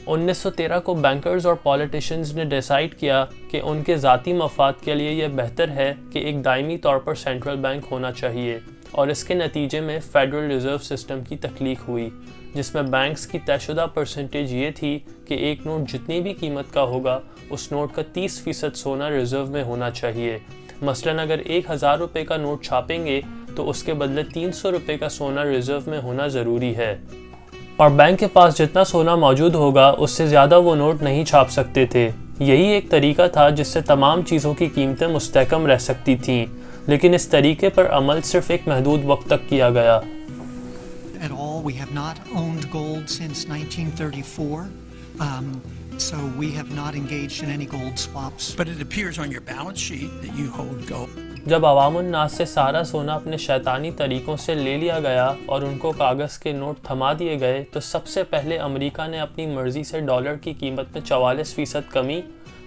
1913 کو بینکرز اور پولیٹیشنز نے ڈیسائیڈ کیا کہ ان کے ذاتی مفاد کے لیے یہ بہتر ہے کہ ایک دائمی طور پر سینٹرل بینک ہونا چاہیے، اور اس کے نتیجے میں فیڈرل ریزرو سسٹم کی تخلیق ہوئی، جس میں بینکس کی طے شدہ پرسنٹیج یہ تھی کہ ایک نوٹ جتنی بھی قیمت کا ہوگا اس نوٹ کا 30% سونا ریزرو میں ہونا چاہیے۔ مثلاً اگر 1000 روپے کا نوٹ چھاپیں گے تو اس کے بدلے 300 روپے کا سونا ریزرو میں ہونا ضروری ہے، اور بینک کے پاس جتنا سونا موجود ہوگا اس سے زیادہ وہ نوٹ نہیں چھاپ سکتے تھے۔ یہی ایک طریقہ تھا جس سے تمام چیزوں کی قیمتیں مستحکم رہ سکتی تھیں، لیکن اس طریقے پر عمل صرف ایک محدود وقت تک کیا گیا۔ At all, we have not owned gold since 1934, so we have not engaged in any gold swaps. But it appears on your balance sheet that you hold gold. جب عوام الناس سے سارا سونا اپنے شیطانی طریقوں سے لے لیا گیا اور ان کو کاغذ کے نوٹ تھما دیے گئے تو سب سے پہلے امریکہ نے اپنی مرضی سے ڈالر کی قیمت میں 44% کمی،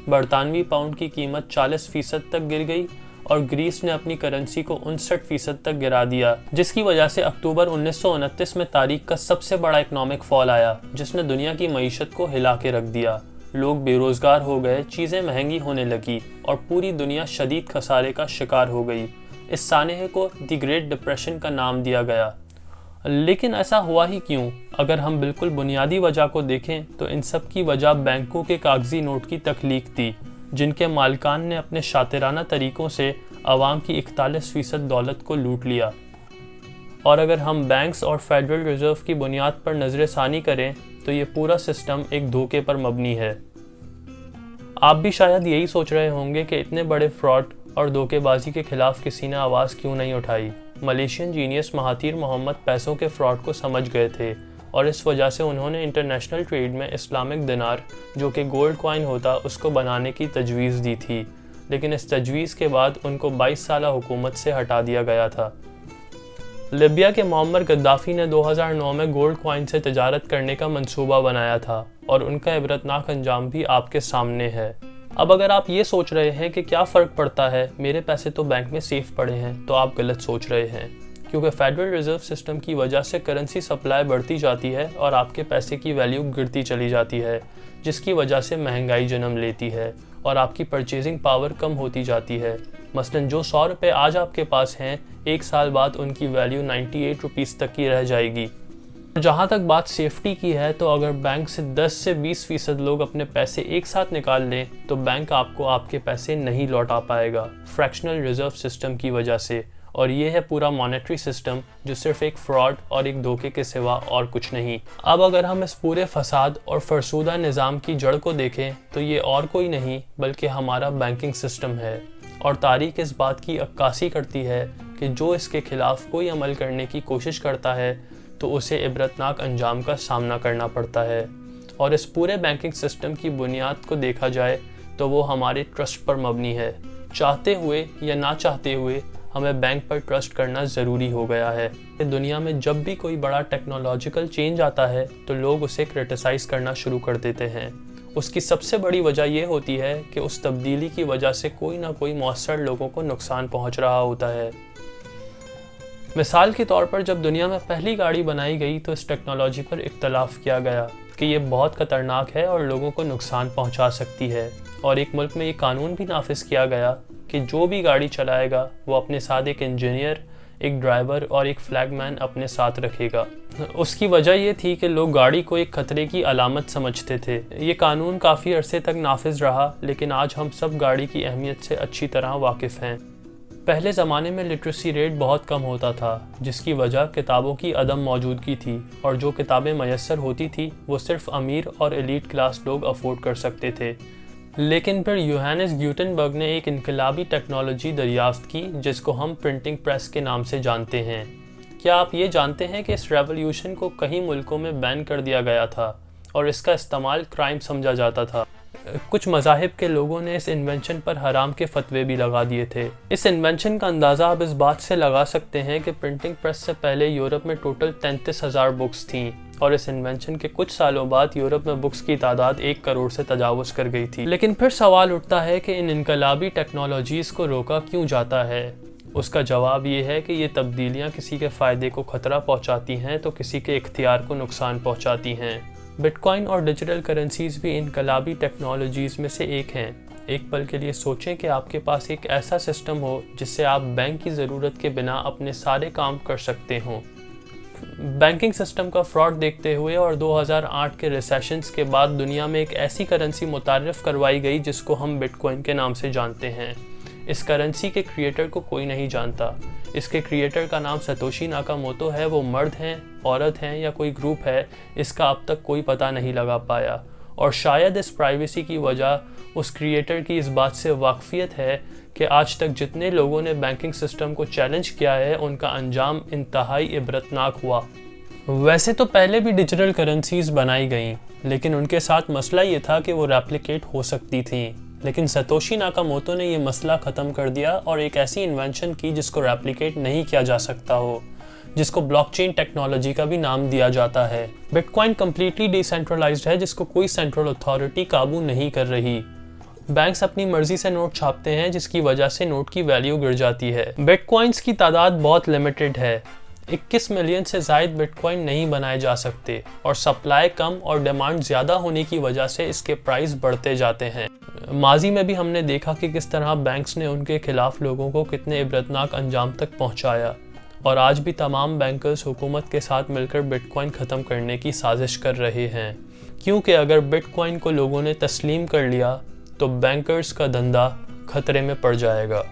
برطانوی پاؤنڈ کی قیمت 40% تک گر گئی، اور گریس نے اپنی کرنسی کو 59% تک گرا دیا، جس کی وجہ سے اکتوبر 1929 میں تاریخ کا سب سے بڑا اکنامک فال آیا جس نے دنیا کی معیشت کو ہلا کے رکھ دیا۔ لوگ بے روزگار ہو گئے، چیزیں مہنگی ہونے لگی اور پوری دنیا شدید خسارے کا شکار ہو گئی۔ اس سانحے کو دی گریٹ ڈپریشن کا نام دیا گیا۔ لیکن ایسا ہوا ہی کیوں؟ اگر ہم بالکل بنیادی وجہ کو دیکھیں تو ان سب کی وجہ بینکوں کے کاغذی نوٹ کی تخلیق تھی، جن کے مالکان نے اپنے شاطرانہ طریقوں سے عوام کی 41% دولت کو لوٹ لیا۔ اور اگر ہم بینکس اور فیڈرل ریزرو کی بنیاد پر نظر ثانی کریں تو یہ پورا سسٹم ایک دھوکے پر مبنی ہے۔ آپ بھی شاید یہی سوچ رہے ہوں گے کہ اتنے بڑے فراڈ اور دھوکے بازی کے خلاف کسی نے آواز کیوں نہیں اٹھائی۔ ملیشین جینیس مہاتیر محمد پیسوں کے فراڈ کو سمجھ گئے تھے، اور اس وجہ سے انہوں نے انٹرنیشنل ٹریڈ میں اسلامک دینار، جو کہ گولڈ کوائن ہوتا، اس کو بنانے کی تجویز دی تھی، لیکن اس تجویز کے بعد ان کو 22 سالہ حکومت سے ہٹا دیا گیا تھا۔ لیبیا کے معمر گدافی نے 2009 میں گولڈ کوائن سے تجارت کرنے کا منصوبہ بنایا تھا، اور ان کا عبرتناک انجام بھی آپ کے سامنے ہے۔ اب اگر آپ یہ سوچ رہے ہیں کہ کیا فرق پڑتا ہے، میرے پیسے تو بینک میں سیف پڑے ہیں، تو آپ غلط سوچ رہے ہیں، کیونکہ فیڈرل ریزرو سسٹم کی وجہ سے کرنسی سپلائی بڑھتی جاتی ہے اور آپ کے پیسے کی ویلیو گرتی چلی جاتی ہے، جس کی وجہ سے مہنگائی جنم لیتی ہے اور آپ کی پرچیزنگ پاور کم ہوتی جاتی ہے۔ مثلاً جو 100 روپے آج آپ کے پاس ہیں، ایک سال بعد ان کی ویلیو 98 روپیز تک کی رہ جائے گی۔ جہاں تک بات سیفٹی کی ہے، تو اگر بینک سے 10 سے 20% لوگ اپنے پیسے ایک ساتھ نکال لیں تو بینک آپ کو آپ کے پیسے نہیں لوٹا پائے گا، فریکشنل ریزرو سسٹم کی وجہ سے۔ اور یہ ہے پورا مانیٹری سسٹم، جو صرف ایک فراڈ اور ایک دھوکے کے سوا اور کچھ نہیں۔ اب اگر ہم اس پورے فساد اور فرسودہ نظام کی جڑ کو دیکھیں تو یہ اور کوئی نہیں بلکہ ہمارا بینکنگ سسٹم ہے، اور تاریخ اس بات کی عکاسی کرتی ہے کہ جو اس کے خلاف کوئی عمل کرنے کی کوشش کرتا ہے تو اسے عبرتناک انجام کا سامنا کرنا پڑتا ہے۔ اور اس پورے بینکنگ سسٹم کی بنیاد کو دیکھا جائے تو وہ ہمارے ٹرسٹ پر مبنی ہے۔ چاہتے ہوئے یا نہ چاہتے ہوئے ہمیں بینک پر ٹرسٹ کرنا ضروری ہو گیا ہے۔ دنیا میں جب بھی کوئی بڑا ٹیکنالوجیکل چینج آتا ہے تو لوگ اسے کرٹیسائز کرنا شروع کر دیتے ہیں۔ اس کی سب سے بڑی وجہ یہ ہوتی ہے کہ اس تبدیلی کی وجہ سے کوئی نہ کوئی مؤثر لوگوں کو نقصان پہنچ رہا ہوتا ہے۔ مثال کے طور پر جب دنیا میں پہلی گاڑی بنائی گئی تو اس ٹیکنالوجی پر اختلاف کیا گیا کہ یہ بہت خطرناک ہے اور لوگوں کو نقصان پہنچا سکتی ہے، اور ایک ملک میں یہ قانون بھی نافذ کیا گیا کہ جو بھی گاڑی چلائے گا وہ اپنے ساتھ ایک انجینئر، ایک ڈرائیور اور ایک فلیگ مین اپنے ساتھ رکھے گا۔ اس کی وجہ یہ تھی کہ لوگ گاڑی کو ایک خطرے کی علامت سمجھتے تھے۔ یہ قانون کافی عرصے تک نافذ رہا، لیکن آج ہم سب گاڑی کی اہمیت سے اچھی طرح واقف ہیں۔ پہلے زمانے میں لٹریسی ریٹ بہت کم ہوتا تھا، جس کی وجہ کتابوں کی عدم موجودگی تھی، اور جو کتابیں میسر ہوتی تھی وہ صرف امیر اور ایلیٹ کلاس لوگ افورڈ کر سکتے تھے۔ لیکن پھر یوہانس گیوٹنبرگ نے ایک انقلابی ٹیکنالوجی دریافت کی جس کو ہم پرنٹنگ پریس کے نام سے جانتے ہیں۔ کیا آپ یہ جانتے ہیں کہ اس ریولوشن کو کئی ملکوں میں بین کر دیا گیا تھا اور اس کا استعمال کرائم سمجھا جاتا تھا؟ کچھ مذاہب کے لوگوں نے اس انوینشن پر حرام کے فتوے بھی لگا دیے تھے۔ اس انوینشن کا اندازہ آپ اس بات سے لگا سکتے ہیں کہ پرنٹنگ پریس سے پہلے یورپ میں ٹوٹل 33,000 بکس تھیں، اور اس انوینشن کے کچھ سالوں بعد یورپ میں بکس کی تعداد 1 کروڑ سے تجاوز کر گئی تھی۔ لیکن پھر سوال اٹھتا ہے کہ ان انقلابی ٹیکنالوجیز کو روکا کیوں جاتا ہے؟ اس کا جواب یہ ہے کہ یہ تبدیلیاں کسی کے فائدے کو خطرہ پہنچاتی ہیں تو کسی کے اختیار کو نقصان پہنچاتی ہیں۔ بٹ کوائن اور ڈیجیٹل کرنسیز بھی انقلابی ٹیکنالوجیز میں سے ایک ہیں۔ ایک پل کے لیے سوچیں کہ آپ کے پاس ایک ایسا سسٹم ہو جس سے آپ بینک کی ضرورت کے بنا اپنے سارے کام کر سکتے ہوں۔ بینکنگ سسٹم کا فراڈ دیکھتے ہوئے اور 2008 کے ریسیشنز کے بعد دنیا میں ایک ایسی کرنسی متعارف کروائی گئی جس کو ہم بٹ کوائن کے نام سے جانتے ہیں۔ اس کرنسی کے کریٹر کو کوئی نہیں جانتا۔ اس کے کریٹر کا نام ستوشی ناکاموتو ہے۔ وہ مرد ہیں، عورت ہیں یا کوئی گروپ ہے، اس کا اب تک کوئی پتہ نہیں لگا پایا، اور شاید اس پرائیویسی کی وجہ اس کریٹر کی اس بات سے واقفیت ہے کہ آج تک جتنے لوگوں نے بینکنگ سسٹم کو چیلنج کیا ہے ان کا انجام انتہائی عبرتناک ہوا۔ ویسے تو پہلے بھی ڈیجیٹل کرنسیز بنائی گئیں، لیکن ان کے ساتھ مسئلہ یہ تھا کہ وہ ریپلیکیٹ ہو سکتی تھیں، لیکن ستوشی ناکاموتو نے یہ مسئلہ ختم کر دیا اور ایک ایسی انوینشن کی جس کو ریپلیکیٹ نہیں کیا جا سکتا ہو، جس کو بلاک چین ٹیکنالوجی کا بھی نام دیا جاتا ہے۔ Bitcoin completely decentralised ہے، جس کو کوئی سینٹرل اتھارٹی قابو نہیں کر رہی۔ بینکس اپنی مرضی سے نوٹ چھاپتے ہیں جس کی وجہ سے نوٹ کی ویلیو گر جاتی ہے۔ بٹ کوائنز کی تعداد بہت لیمیٹڈ ہے، 21 ملین سے زائد بٹ کوائن نہیں بنائے جا سکتے، اور سپلائی کم اور ڈیمانڈ زیادہ ہونے کی وجہ سے اس کے پرائز بڑھتے جاتے ہیں۔ ماضی میں بھی ہم نے دیکھا کہ کس طرح بینکس نے ان کے خلاف لوگوں کو کتنے عبرتناک انجام تک پہنچایا، اور آج بھی تمام بینکرز حکومت کے ساتھ مل کر بٹ کوائن ختم کرنے کی سازش کر رہے ہیں، کیونکہ اگر بٹ کوائن کو لوگوں نے تسلیم کر لیا تو بینکرز کا دھندا خطرے میں پڑ جائے گا۔